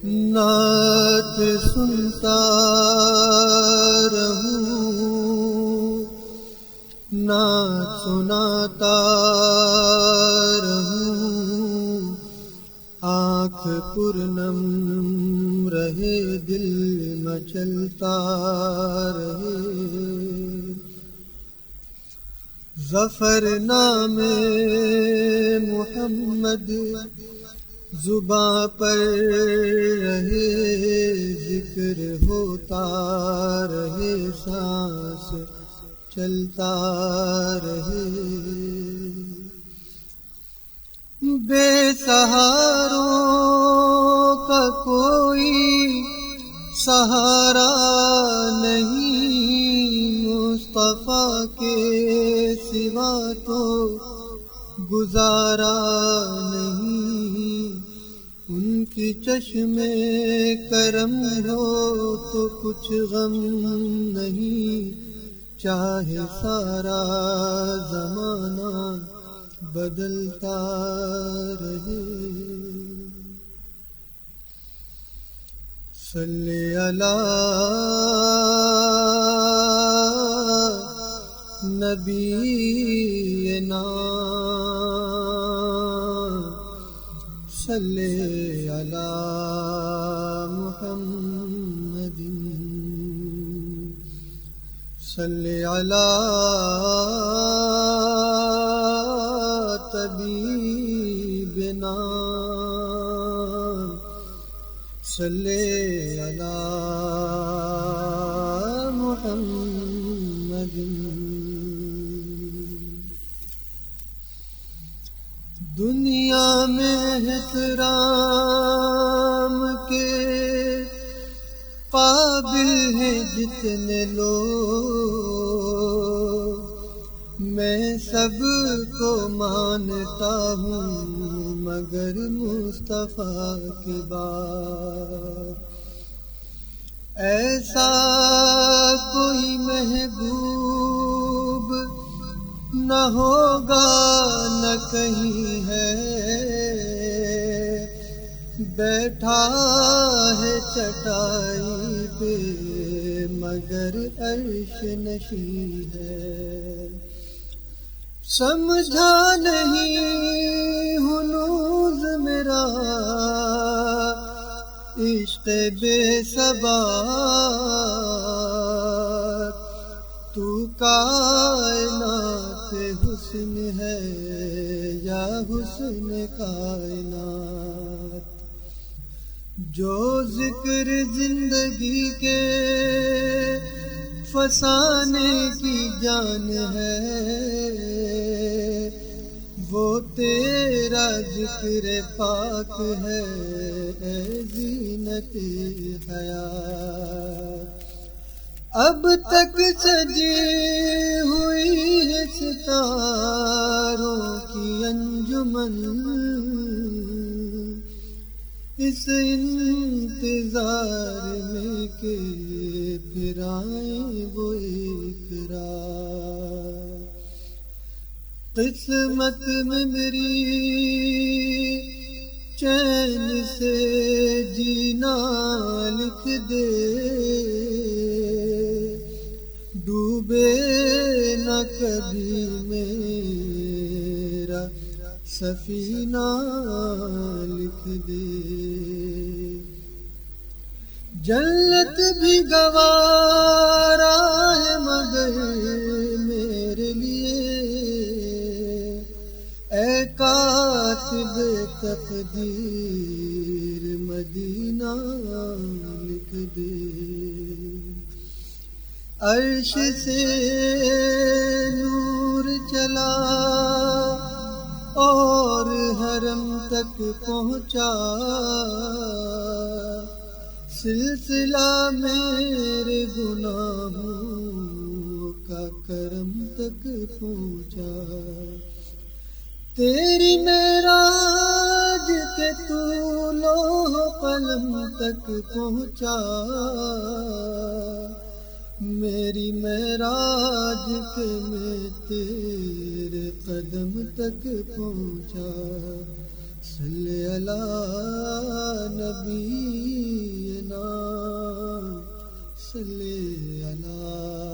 نعت سنتا رہوں، نعت سناتا رہوں، آنکھ پرنم رہے دل مچلتا رہے، ظفر نام محمد زباں پر رہے، ذکر ہوتا رہے، سانس چلتا رہے، بے سہاروں کا کوئی سہارا نہیں، مصطفیٰ کے سوا تو گزارا نہیں، ان کی چشم کرم ہو تو کچھ غم نہیں، چاہے سارا زمانہ بدلتا رہے۔ صلی علی نبینا، صلی علی محمد، صلی علی طبیبنا، صلی علی محمد۔ دنیا میں احترام کے قابل ہیں جتنے لوگ، میں سب کو مانتا ہوں مگر مصطفیٰ کے بعد، ایسا کوئی محبوب نہ ہوگا نہ کہیں ہے، بیٹھا ہے چٹائی پہ مگر عرش نشیں ہے، سمجھا نہیں ہنوز میرا عشق بے ثبات، تو کائنات حسن ہے یا حسن کائنات، جو ذکر زندگی کے فسانے کی جان ہے، وہ تیرا ذکر پاک ہے اے زینت حیات، اب تک سجی ہوئی ہے ستاروں کی انجمن، اس انتظار میں کہ پھر آئیں وہ ایک رات، قسمت میں میری چین سے جینا لکھ دے، ڈوبے نہ کبھی میرا سفینہ لکھ دے، جنت بھی گوارا ہے مگر میرے لیے، اے کاتب تقدیر مدینہ لکھ دے، عرش سے نور چلا اور حرم تک پہنچا، سلسلہ میرے گناہوں کا کرم تک پہنچا، تیری معراج کے طول و قلم تک پہنچا، میری معراج کے میں تیرے قدم تک پہنچا، صلی علی نبینا صلی علی